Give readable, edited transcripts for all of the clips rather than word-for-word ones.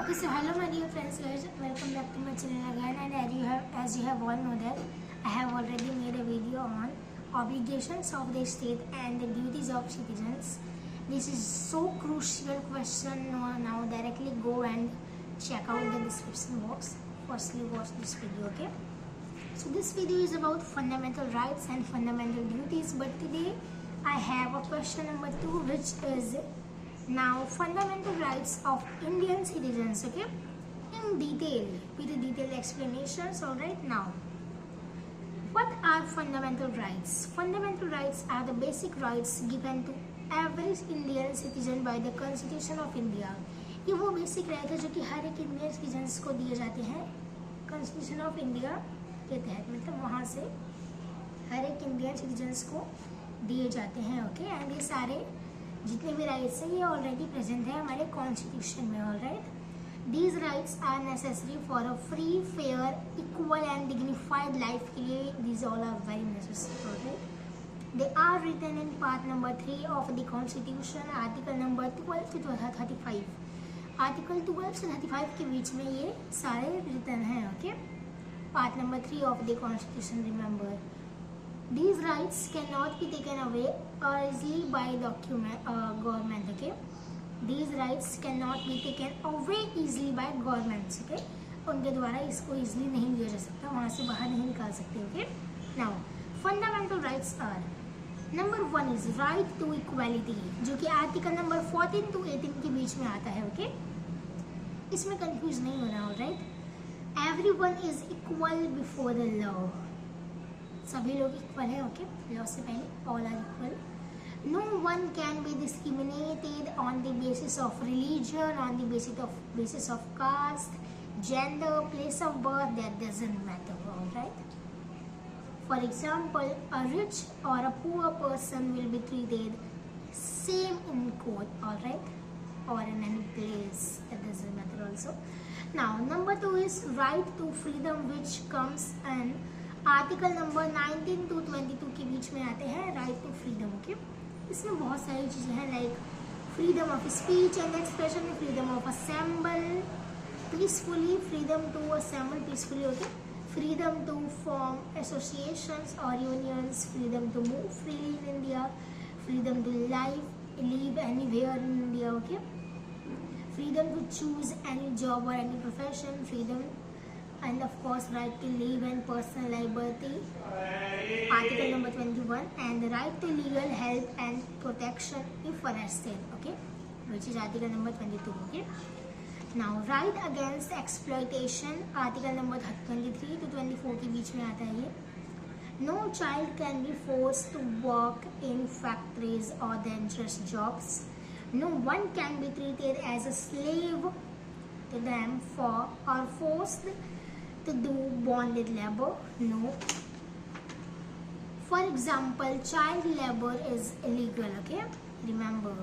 Okay, so hello my dear friends, guys, welcome back to my channel again. And as you have all know that I have already made a video on obligations of the state and the duties of citizens. This is so crucial question. Now directly go and check out the description box. Firstly watch this video, okay? So this video is about fundamental rights and fundamental duties, but today I have a question number 2, which is now fundamental rights of Indian citizens, okay, in detail, with the detailed explanations. All right, now what are fundamental rights? Fundamental rights are the basic rights given to every Indian citizen by the Constitution of India. ये वो basic right है जो कि हर एक Indian citizens को दिए जाते हैं कॉन्स्टिट्यूशन ऑफ इंडिया के तहत, मतलब वहाँ से हर एक इंडियन सिटीजन्स को दिए जाते हैं, ओके। एंड ये सारे जितने भी राइट्स हैं ये ऑलरेडी प्रेजेंट है हमारे कॉन्स्टिट्यूशन में, all right. These rights are necessary for a free fair equal and dignified life के लिए these all are very necessary, all right. They are written in part number 3 of the constitution, article number 12 से 35। Article 12 से 35 के बीच में ये सारे written हैं, okay. Part number 3 of the constitution, remember these rights cannot be taken away easily by government, okay. These rights cannot be taken away easily by governments, okay. उनके द्वारा इसको easily नहीं लिया जा सकता, वहाँ से बाहर नहीं निकाल सकते, okay. Now fundamental rights are number 1 is right to equality, जो कि आर्टिकल नंबर 14 to 18 के बीच में आता है, okay. इसमें कंफ्यूज नहीं होना, alright. Everyone is equal before the law, सभी लोग इक्वल है, ओके। लॉ से पहले all are equal. No one can be discriminated on the basis of religion, on the basis of caste, gender, place of birth, that doesn't matter, all right. For example, a rich और a poor person will be treated same in court, all right, or in any place, that doesn't matter also. Now number 2 is right to freedom, which comes in article number 19 to 22 के बीच में आते हैं right to freedom, okay. इसमें बहुत सारी चीज़ें हैं like freedom of speech and expression, freedom of assemble peacefully, freedom to assemble peacefully, okay, freedom to form associations और unions, freedom to move freely in India, freedom to live anywhere in India, okay, freedom to choose any job और any profession, freedom and of course right to live and personal liberty, article number 21, and the right to legal help and protection if arrested, okay, which is article number 22, okay. Now right against exploitation, article number 23 to 24 के बीच में आता है ये। No child can be forced to work in factories or dangerous jobs. No one can be treated as a slave to them for or forced to do bonded labor, no. For example, child labor is illegal, okay, remember.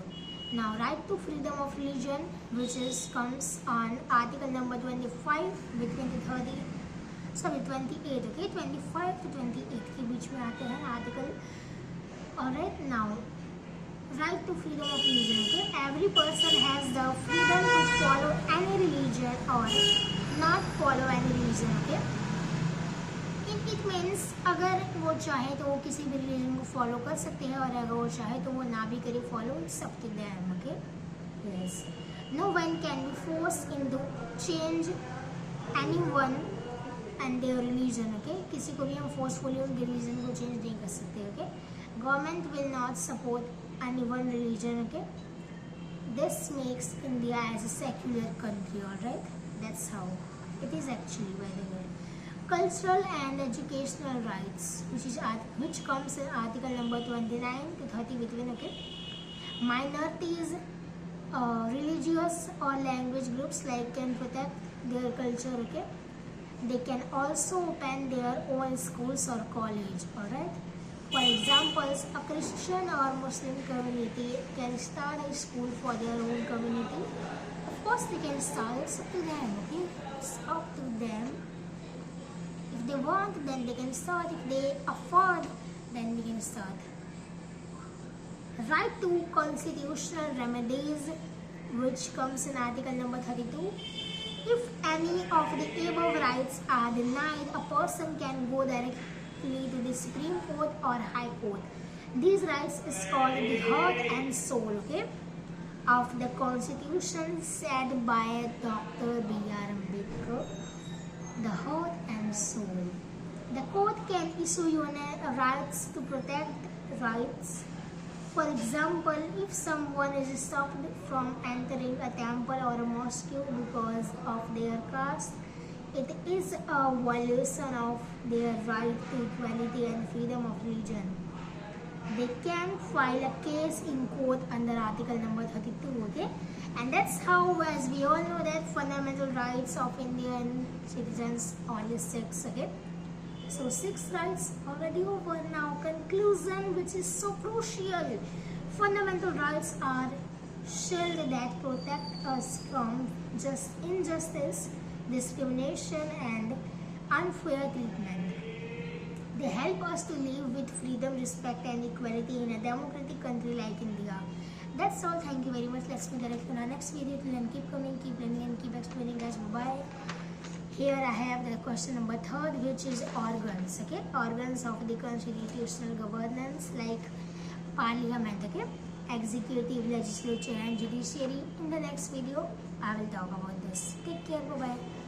Now right to freedom of religion, which is comes on article number 25 between the 28, okay, 25 to 28 के बीच में आते हैं article, alright. Now right to freedom of religion, okay, every person has the freedom to follow any religion or not follow any religion, okay. It means अगर वो चाहे तो वो किसी भी रिलीजन को फॉलो कर सकते हैं और अगर वो चाहे तो वो ना भी करे follow, it's up to them, okay. Yes, no one can be force in to change anyone and their religion, okay. किसी को भी हम फोर्सफुली उनके रिलीजन को चेंज नहीं कर सकते, okay. Government will not support anyone religion, okay. This makes India as a secular country, alright. That's how it is actually, by the way. Cultural and educational rights, which comes in article number 29 to 30 between, okay. Minorities, religious or language groups like can protect their culture, okay. They can also open their own schools or college, alright. For examples, a Christian or Muslim community can start a school for their own community. Of course they can start, it's up to them, okay, it's up to them. If they want, then they can start. If they afford, then they can start. Right to constitutional remedies, which comes in article number 32. any of the above rights are denied, a person can go directly to the Supreme Court or High Court. These rights is called the heart and soul, okay, of the Constitution said by Dr. B.R. Ambedkar. The heart and soul. The court can issue rights to protect rights. For example, if someone is stopped from entering a temple or a mosque because of their caste, it is a violation of their right to equality and freedom of religion. They can file a case in court under article number 32, okay? And that's how, as we all know, that fundamental rights of Indian citizens only 6, okay? So 6 rights already over. Now conclusion, which is so crucial. Fundamental rights are shield that protect us from injustice, discrimination and unfair treatment. They help us to live with freedom, respect and equality in a democratic country like India. That's all. Thank you very much. Let's meet in our next video. Till then, keep coming, keep learning and keep exploring, guys. Bye-bye. Here I have the question number 3, which is organs, okay? Organs of the constitutional governance like parliament, okay? Executive, legislature and judiciary. In the next video, I will talk about this. Take care. Bye-bye.